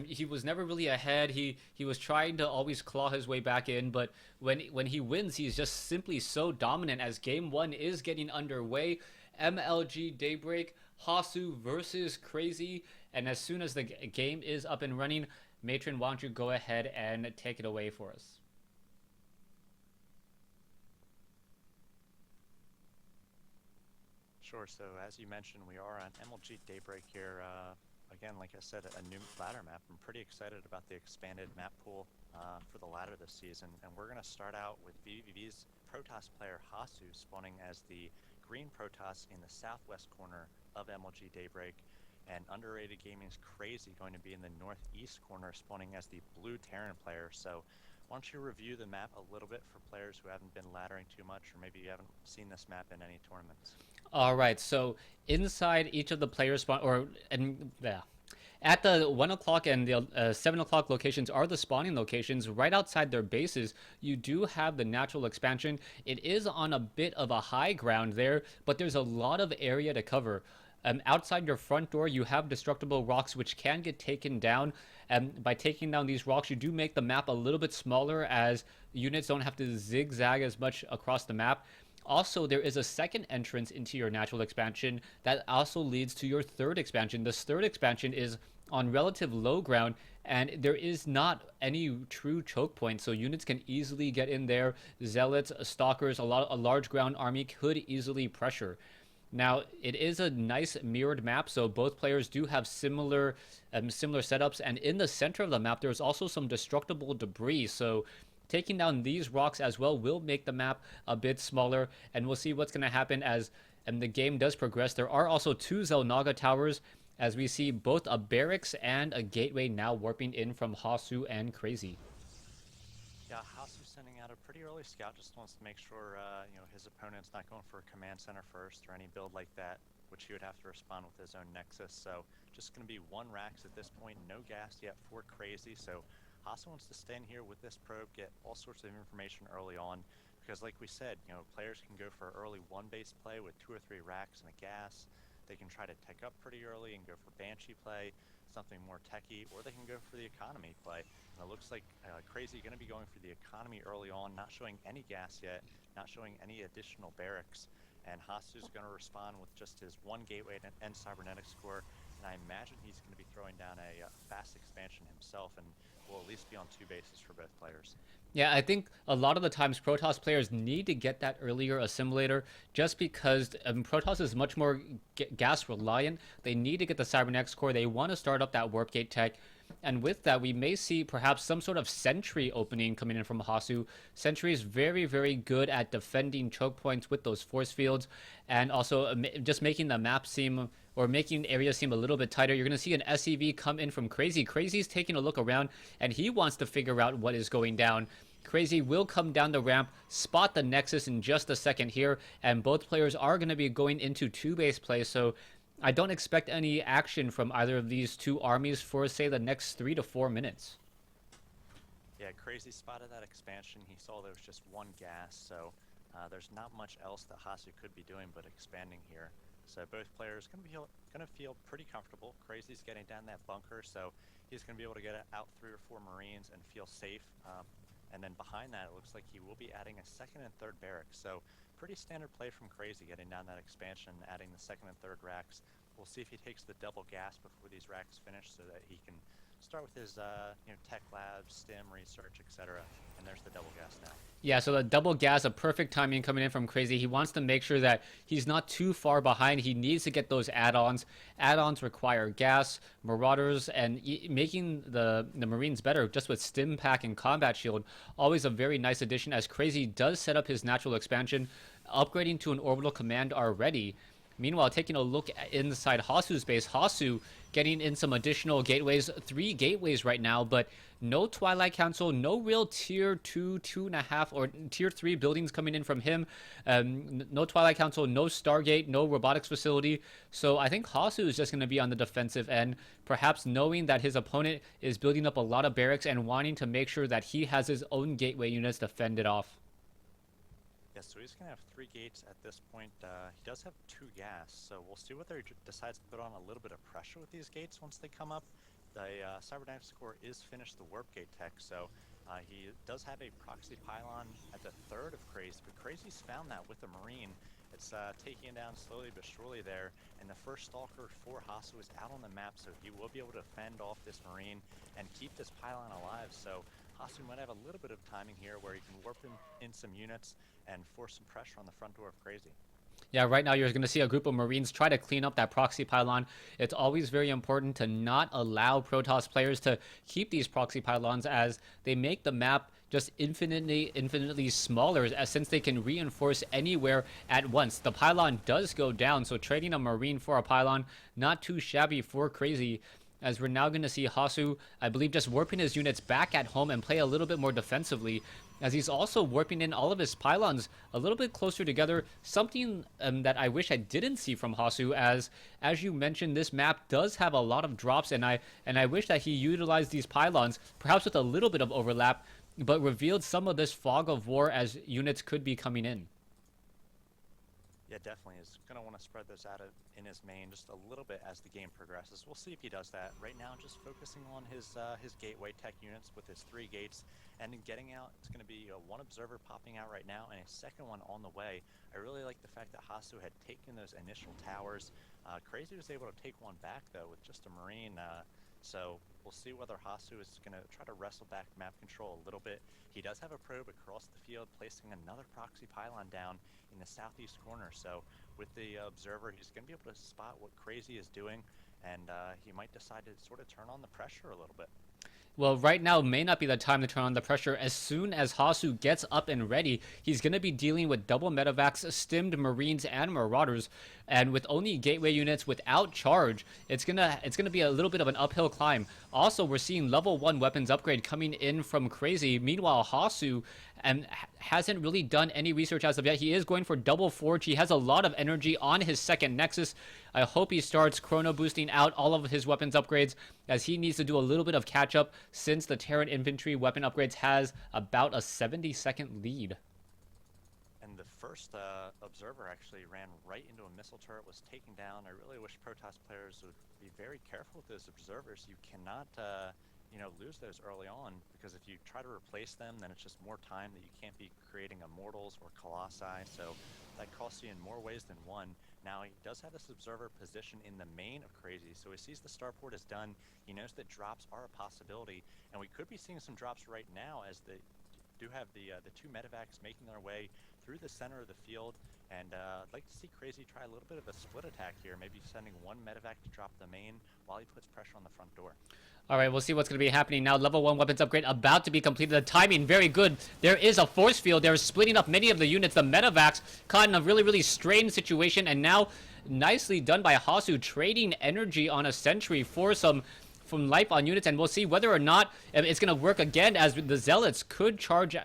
He was never really ahead. He was trying to always claw his way back in, but when he wins, he's just simply so dominant. As game one is getting underway, MLG Daybreak, Hasu versus Crazy, and as soon as the game is up and running, Matron, why don't you go ahead and take it away for us? Sure. So as you mentioned, we are on MLG Daybreak here. Again, like I said, a new ladder map. I'm pretty excited about the expanded map pool for the ladder this season. And we're going to start out with vVv's Protoss player Hasu spawning as the green Protoss in the southwest corner of MLG Daybreak. And Underrated Gaming's Crazy going to be in the northeast corner, spawning as the blue Terran player. So why don't you review the map a little bit for players who haven't been laddering too much, or maybe you haven't seen this map in any tournaments? All right, so inside each of the players spawn, or and yeah, at the 1 o'clock and the 7 o'clock locations are the spawning locations. Right outside their bases, you do have the natural expansion. It is on a bit of a high ground there, but there's a lot of area to cover. Outside your front door, you have destructible rocks which can get taken down. And by taking down these rocks, you do make the map a little bit smaller as units don't have to zigzag as much across the map. Also, there is a second entrance into your natural expansion that also leads to your third expansion. This third expansion is on relative low ground, and there is not any true choke point, so units can easily get in there. Zealots, stalkers, a large ground army could easily pressure. Now, it is a nice mirrored map, so both players do have similar setups, and in the center of the map, there's also some destructible debris, so taking down these rocks as well will make the map a bit smaller, and we'll see what's going to happen as the game does progress. There are also two Zelnaga towers, as we see both a barracks and a gateway now warping in from Hasu and Crazy. Yeah, Hasu's sending out a pretty early scout, just wants to make sure his opponent's not going for a command center first or any build like that, which he would have to respond with his own Nexus. So just going to be one Rax at this point, no gas yet for Crazy. So Hasu wants to stay in here with this probe, get all sorts of information early on, because like we said, players can go for early one base play with 2 or 3 racks and a gas. They can try to tech up pretty early and go for Banshee play, something more techy, or they can go for the economy play. And it looks like Crazy going to be going for the economy early on, not showing any gas yet, not showing any additional barracks. And Hasu's going to respond with just his one gateway and cybernetics core. And I imagine he's going to be throwing down a fast expansion himself, and will at least be on 2 bases for both players. Yeah, I think a lot of the times Protoss players need to get that earlier assimilator just because Protoss is much more gas reliant. They need to get the Cybernetics core. They want to start up that warp gate tech. And with that, we may see perhaps some sort of sentry opening coming in from Hasu. Sentry is very, very good at defending choke points with those force fields, and also just making the map seem, or making areas seem a little bit tighter. You're going to see an SEV come in from Crazy. Crazy's taking a look around, and he wants to figure out what is going down. Crazy will come down the ramp, spot the Nexus in just a second here, and both players are going to be going into 2-base play, so I don't expect any action from either of these two armies for, say, the next 3 to 4 minutes. Yeah, Crazy spotted that expansion. He saw there was just one gas, so there's not much else that Hasu could be doing but expanding here. So both players going to feel pretty comfortable. Crazy's getting down that bunker, so he's going to be able to get out 3 or 4 Marines and feel safe. And then behind that, it looks like he will be adding a second and third barracks. So pretty standard play from Crazy, getting down that expansion, adding the second and third racks. We'll see if he takes the double gas before these racks finish so that he can start with his tech labs, stim, research, etc. And there's the double gas now. Yeah, so the double gas, a perfect timing coming in from Crazy. He wants to make sure that he's not too far behind. He needs to get those add-ons. Add-ons require gas, marauders, and making the Marines better just with stim pack and combat shield. Always a very nice addition, as Crazy does set up his natural expansion, upgrading to an orbital command already. Meanwhile, taking a look inside Hasu's base, Hasu getting in some additional gateways, 3 gateways right now, but no Twilight Council, no real tier 2, 2.5, or tier 3 buildings coming in from him. No Twilight Council, no Stargate, no robotics facility. So I think Hasu is just going to be on the defensive end, perhaps knowing that his opponent is building up a lot of barracks and wanting to make sure that he has his own gateway units to fend it off. Yeah, so he's going to have 3 gates at this point. He does have 2 gas, so we'll see whether he decides to put on a little bit of pressure with these gates once they come up. the Cybernetics core is finished the warp gate tech, so he does have a proxy pylon at the third of Crazy, but Crazy's found that with the Marine. It's taking it down slowly but surely there, and the first Stalker for Hasu is out on the map, so he will be able to fend off this Marine and keep this pylon alive. So Hasu might have a little bit of timing here where he can warp in some units and force some pressure on the front door of Crazy. Yeah, right now you're going to see a group of Marines try to clean up that proxy pylon. It's always very important to not allow Protoss players to keep these proxy pylons, as they make the map just infinitely smaller, since they can reinforce anywhere at once. The pylon does go down, so trading a Marine for a pylon, not too shabby for Crazy, as we're now going to see Hasu, I believe, just warping his units back at home and play a little bit more defensively, as he's also warping in all of his pylons a little bit closer together, something that I wish I didn't see from Hasu, as you mentioned, this map does have a lot of drops, and I wish that he utilized these pylons, perhaps with a little bit of overlap, but revealed some of this fog of war as units could be coming in. Yeah, definitely. He's going to want to spread those out in his main just a little bit as the game progresses. We'll see if he does that. Right now, just focusing on his gateway tech units with his 3 gates, and in getting out, it's going to be one observer popping out right now and a second one on the way. I really like the fact that Hasu had taken those initial towers. Crazy was able to take one back, though, with just a Marine. So we'll see whether Hasu is going to try to wrestle back map control a little bit. He does have a probe across the field, placing another proxy pylon down in the southeast corner. So with the observer, he's going to be able to spot what Crazy is doing, and he might decide to sort of turn on the pressure a little bit. Well, right now may not be the time to turn on the pressure. As soon as Hasu gets up and ready, he's going to be dealing with double medevacs, stimmed Marines, and Marauders. And with only gateway units without charge, it's gonna be a little bit of an uphill climb. Also, we're seeing level 1 weapons upgrade coming in from Crazy. Meanwhile, Hasu hasn't really done any research as of yet. He is going for double forge. He has a lot of energy on his second Nexus. I hope he starts chrono boosting out all of his weapons upgrades, as he needs to do a little bit of catch up, since the Terran infantry weapon upgrades has about a 70-second lead. And the first observer actually ran right into a missile turret, was taken down. I really wish Protoss players would be very careful with those observers. You cannot lose those early on, because if you try to replace them, then it's just more time that you can't be creating immortals or colossi, so that costs you in more ways than one. Now, he does have this observer position in the main of Crazy, so he sees the starport is done. He knows that drops are a possibility, and we could be seeing some drops right now, as they do have the 2 medevacs making their way through the center of the field. And I'd like to see Crazy try a little bit of a split attack here, maybe sending 1 medevac to drop the main while he puts pressure on the front door. All right, we'll see what's going to be happening now. Level 1 weapons upgrade about to be completed. The timing, very good. There is a force field. They're splitting up many of the units. The medevacs caught in a really strained situation, and now nicely done by Hasu, trading energy on a sentry for some from life on units, and we'll see whether or not it's going to work again, as the Zealots could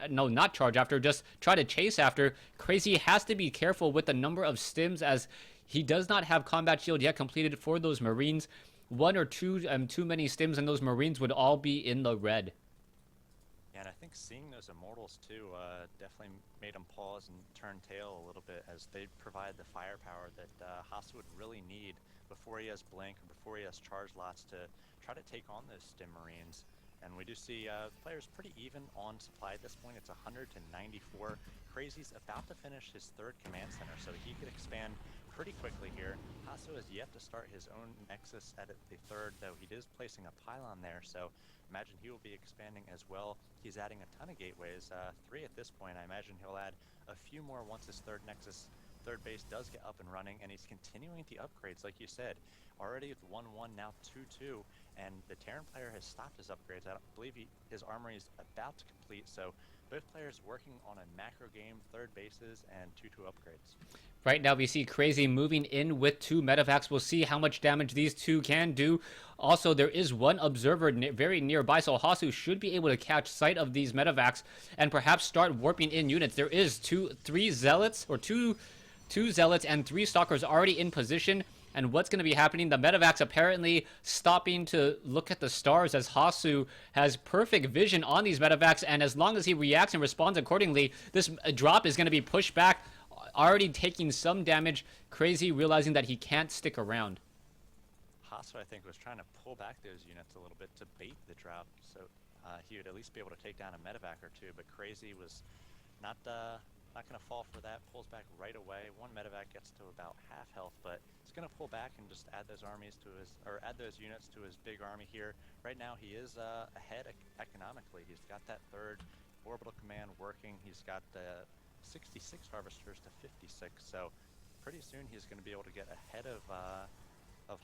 not charge after, just try to chase after. Crazy has to be careful with the number of stims, as he does not have combat shield yet completed for those Marines. 1 or 2 too many stims, and those Marines would all be in the red. Yeah, and I think seeing those immortals too definitely made him pause and turn tail a little bit, as they provide the firepower that Hasu would really need before he has blink or before he has charge lots to try to take on those stim Marines. And we do see players pretty even on supply at this point. It's 100 to 94. Crazy's about to finish his 3rd command center, so he could expand pretty quickly here. Hasu has yet to start his own Nexus at the 3rd, though he is placing a pylon there, so imagine he will be expanding as well. He's adding a ton of gateways, 3 at this point. I imagine he'll add a few more once his 3rd Nexus, 3rd base does get up and running, and he's continuing the upgrades, like you said. Already with 1-1, now 2-2, and the Terran player has stopped his upgrades. I believe his armory is about to complete, so both players working on a macro game, 3rd bases, and 2-2 upgrades. Right now we see Crazy moving in with 2 medevacs. We'll see how much damage these 2 can do. Also, there is 1 observer very nearby, so Hasu should be able to catch sight of these medevacs and perhaps start warping in units. There is 2 zealots and 3 stalkers already in position. And what's going to be happening? The medevacs apparently stopping to look at the stars, as Hasu has perfect vision on these medevacs, and as long as he reacts and responds accordingly, this drop is going to be pushed back, already taking some damage. Crazy realizing that he can't stick around. Hasu, I think, was trying to pull back those units a little bit to bait the drop, so he would at least be able to take down a medevac or two. But Crazy was not going to fall for that. Pulls back right away. One medevac gets to about half health, but he's going to pull back and just add those armies to his, or add those units to his big army here. Right now, he is ahead economically. He's got that third orbital command working. He's got 66 harvesters to 56, so pretty soon he's going to be able to get ahead of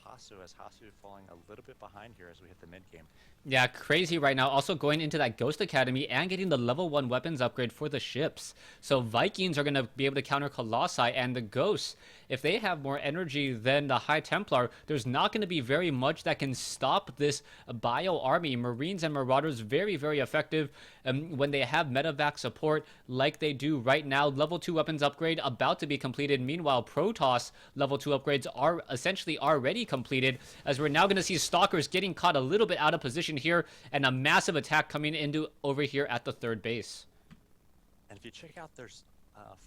Hasu, as Hasu falling a little bit behind here as we hit the mid game. Yeah, Crazy right now also going into that Ghost Academy and getting the level 1 weapons upgrade for the ships. So Vikings are going to be able to counter Colossi, and the Ghosts, if they have more energy than the High Templar, there's not going to be very much that can stop this bio army. Marines and Marauders very, very effective when they have medevac support like they do right now. Level 2 weapons upgrade about to be completed. Meanwhile, Protoss level 2 upgrades are essentially already completed, as we're now going to see Stalkers getting caught a little bit out of position here, and a massive attack coming into over here at the third base. And if you check out, there's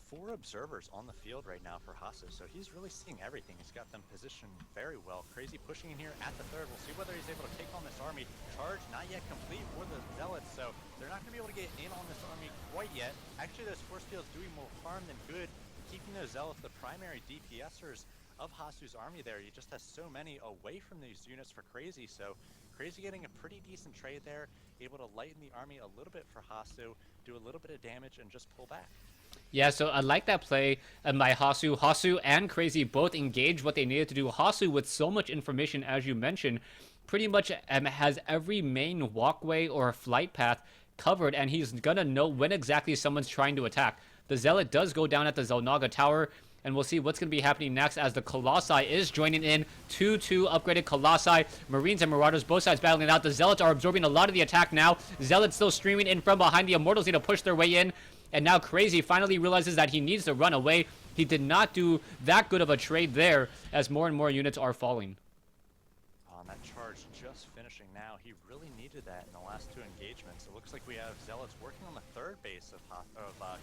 4 observers on the field right now for Hasu, so he's really seeing everything. He's got them positioned very well. Crazy pushing in here at the third. We'll see whether he's able to take on this army. Charge not yet complete for the Zealots, so they're not going to be able to get in on this army quite yet. Actually, those force fields doing more harm than good, keeping those Zealots the primary DPSers of Hasu's army there. He just has so many away from these units for Crazy, so Crazy getting a pretty decent trade there, able to lighten the army a little bit for Hasu, do a little bit of damage, and just pull back. Yeah, so I like that play by Hasu. Hasu and Crazy both engaged what they needed to do. Hasu, with so much information, as you mentioned, pretty much has every main walkway or flight path covered, and he's going to know when exactly someone's trying to attack. The Zealot does go down at the Zelnaga Tower, and we'll see what's going to be happening next as the Colossi is joining in. 2-2 upgraded Colossi. Marines and Marauders, both sides battling it out. The Zealots are absorbing a lot of the attack now. Zealots still streaming in from behind. The Immortals need to push their way in. And now Crazy finally realizes that he needs to run away. He did not do that good of a trade there, as more and more units are falling. That charge just finishing now. He really needed that in the last 2 engagements. It looks like we have Zealots working on the third base of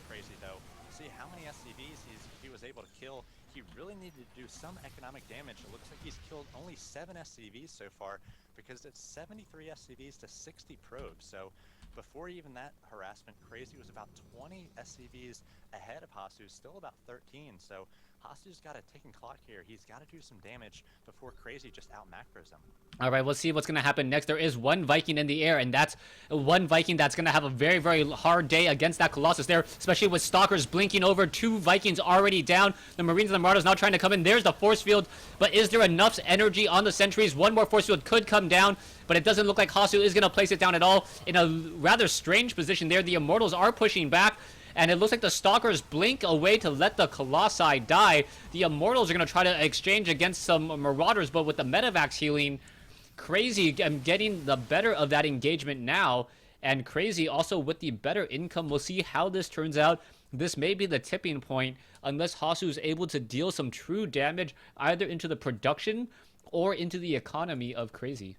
Crazy, though. See how many SCVs he was able to kill. He really needed to do some economic damage. It looks like he's killed only 7 SCVs so far, because it's 73 SCVs to 60 probes. So before even that harassment, Crazy was about 20 SCVs ahead of Hasu, still about 13. So Hasu's got a ticking clock here. He's got to do some damage before Crazy just out macros him. All right, we'll see what's going to happen next. There is one Viking in the air, and that's one Viking that's going to have a very, very hard day against that Colossus there, especially with Stalkers blinking over. 2 Vikings already down. The Marines and the Marauders now trying to come in. There's the force field, but is there enough energy on the sentries? One more force field could come down, but it doesn't look like Hasu is going to place it down at all. In a rather strange position there, the Immortals are pushing back, and it looks like the Stalkers blink away to let the Colossi die. The Immortals are going to try to exchange against some Marauders, but with the Medevacs healing, Crazy getting the better of that engagement now, and Crazy also with the better income. We'll see how this turns out. This may be the tipping point unless Hasu is able to deal some true damage either into the production or into the economy of Crazy.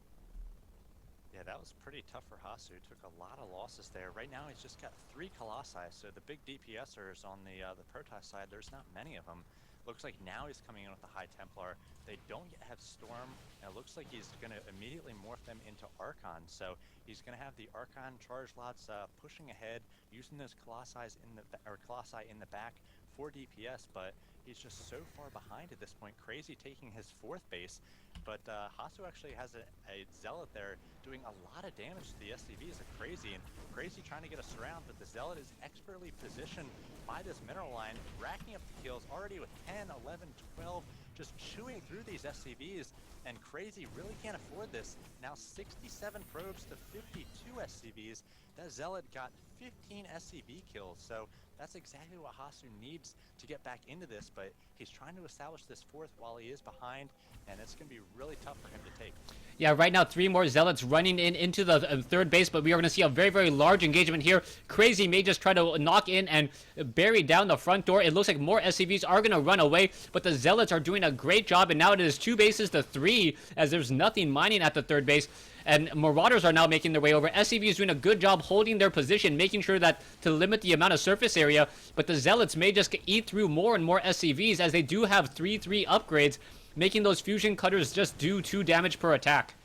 Yeah, that was pretty tough for Hasu. Took a lot of losses there. Right now he's just got 3 Colossi, so the big DPSers on the Protoss side, there's not many of them. Looks like now he's coming in with the High Templar. They don't yet have Storm, and it looks like he's going to immediately morph them into Archon. So he's going to have the Archon charge lots pushing ahead, using those Colossi in the back for DPS, but he's just so far behind at this point. Crazy taking his 4th base, but Hasu actually has a Zealot there doing a lot of damage to the SCVs of Crazy, and Crazy trying to get us around, but the Zealot is expertly positioned by this mineral line, racking up the kills already with 10, 11, 12, just chewing through these SCVs, and Crazy really can't afford this. Now 67 probes to 52 SCVs. That Zealot got 15 SCV kills, so that's exactly what Hasu needs to get back into this, but he's trying to establish this 4th while he is behind, and it's going to be really tough for him to take. Yeah, right now 3 more Zealots running into the 3rd base, but we are going to see a very, very large engagement here. Crazy may just try to knock in and bury down the front door. It looks like more SCVs are going to run away, but the Zealots are doing a great job, and now it is 2 bases to 3, as there's nothing mining at the 3rd base. And Marauders are now making their way over. SCV is doing a good job holding their position, making sure that to limit the amount of surface area, but the Zealots may just eat through more and more SCVs, as they do have 3-3 upgrades. making those fusion cutters just do 2 damage per attack.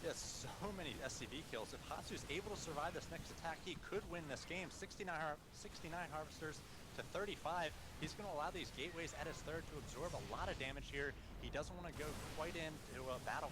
Yes, so many SCV kills. If Hatsu's able to survive this next attack, he could win this game. 69 harvesters to 35. He's going to allow these gateways at his third to absorb a lot of damage here. He doesn't want to go quite into a battle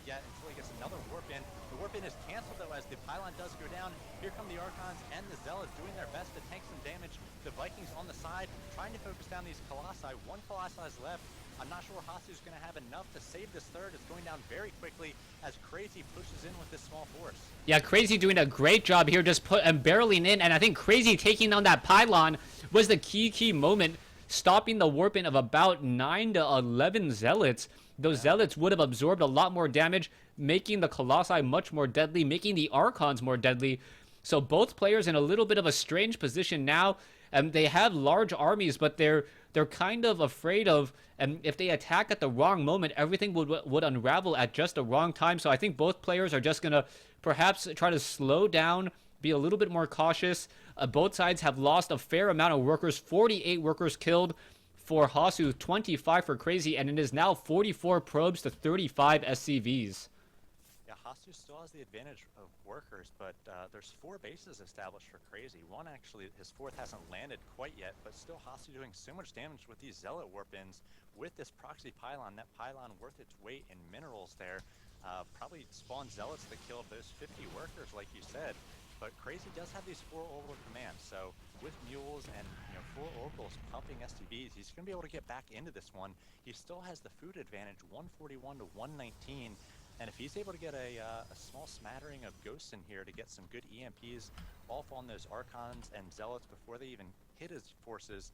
yet until he gets another warp in. The warp in is canceled though as the pylon does go down. Here come the Archons and the Zealots doing their best to tank some damage. The Vikings on the side trying to focus down these Colossi. 1 Colossi is left. I'm not sure Hasu's going to have enough to save this third. It's going down very quickly as Crazy pushes in with this small force. Yeah, Crazy doing a great job here, just barreling in, and I think Crazy taking down that pylon was the key moment, stopping the warping of about 9 to 11 Zealots. Those Zealots would have absorbed a lot more damage, making the Colossi much more deadly, making the Archons more deadly. So both players in a little bit of a strange position now. They have large armies, but they're kind of afraid of, and if they attack at the wrong moment, everything would unravel at just the wrong time. So I think both players are just going to perhaps try to slow down, be a little bit more cautious. Both sides have lost a fair amount of workers, 48 workers killed for Hasu, 25 for Crazy, and it is now 44 probes to 35 SCVs. Yeah, Hasu still has the advantage of workers, but there's 4 bases established for Crazy. One actually, his 4th hasn't landed quite yet, but still Hasu doing so much damage with these Zealot warp-ins. With this proxy pylon, that pylon worth its weight in minerals there. Probably spawn Zealots that killed those 50 workers, like you said. But Crazy does have these 4 orbital commands, so with mules and 4 orbitals pumping STBs, he's going to be able to get back into this one. He still has the food advantage, 141 to 119. And if he's able to get a small smattering of ghosts in here to get some good EMPs off on those Archons and Zealots before they even hit his forces,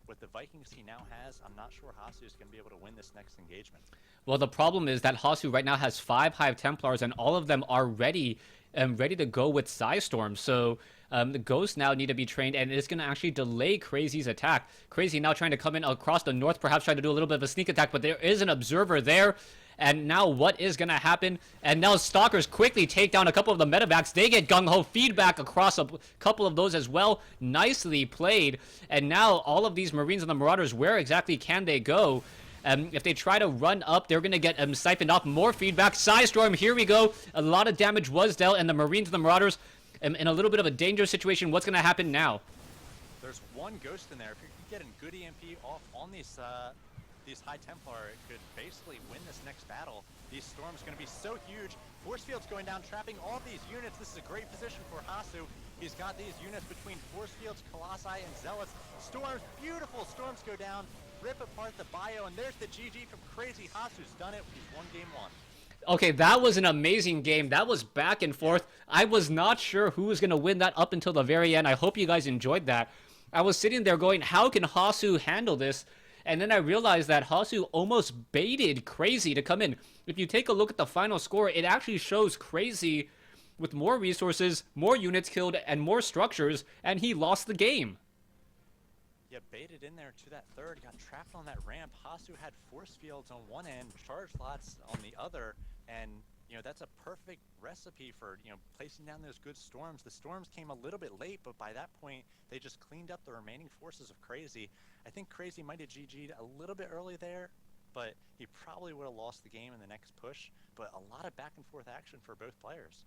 with the Vikings he now has, I'm not sure Hasu is going to be able to win this next engagement. Well, the problem is that Hasu right now has 5 Hive Templars, and all of them are ready to go with Psystorm. So the Ghosts now need to be trained, and it's going to actually delay Crazy's attack. Crazy now trying to come in across the north, perhaps trying to do a little bit of a sneak attack, but there is an observer there. And now what is going to happen? And now Stalkers quickly take down a couple of the medevacs. They get gung-ho feedback across a couple of those as well. Nicely played. And now all of these Marines and the Marauders, where exactly can they go? If they try to run up, they're going to get siphoned off. More feedback. Psystorm, here we go. A lot of damage was dealt, and the Marines and the Marauders in a little bit of a dangerous situation. What's going to happen now? There's 1 Ghost in there. If you can get a good EMP off on these High Templar, it could basically win this next battle. These storms are going to be so huge. Force fields going down, trapping all these units. This is a great position for Hasu. He's got these units between force fields, Colossi, and Zealots. Storms, beautiful storms go down, rip apart the bio, and there's the GG from Crazy. Hasu's done it. He's won game 1. Okay, that was an amazing game. That was back and forth. I was not sure who was going to win that up until the very end. I hope you guys enjoyed that. I was sitting there going, how can Hasu handle this? And then I realized that Hasu almost baited Crazy to come in. If you take a look at the final score, it actually shows Crazy with more resources, more units killed, and more structures, and he lost the game. Yeah, baited in there to that third, got trapped on that ramp. Hasu had force fields on one end, charge lots on the other, and that's a perfect recipe for placing down those good storms. The storms came a little bit late, but by that point they just cleaned up the remaining forces of Crazy. I think Crazy might have GG'd a little bit early there, but he probably would have lost the game in the next push. But a lot of back and forth action for both players.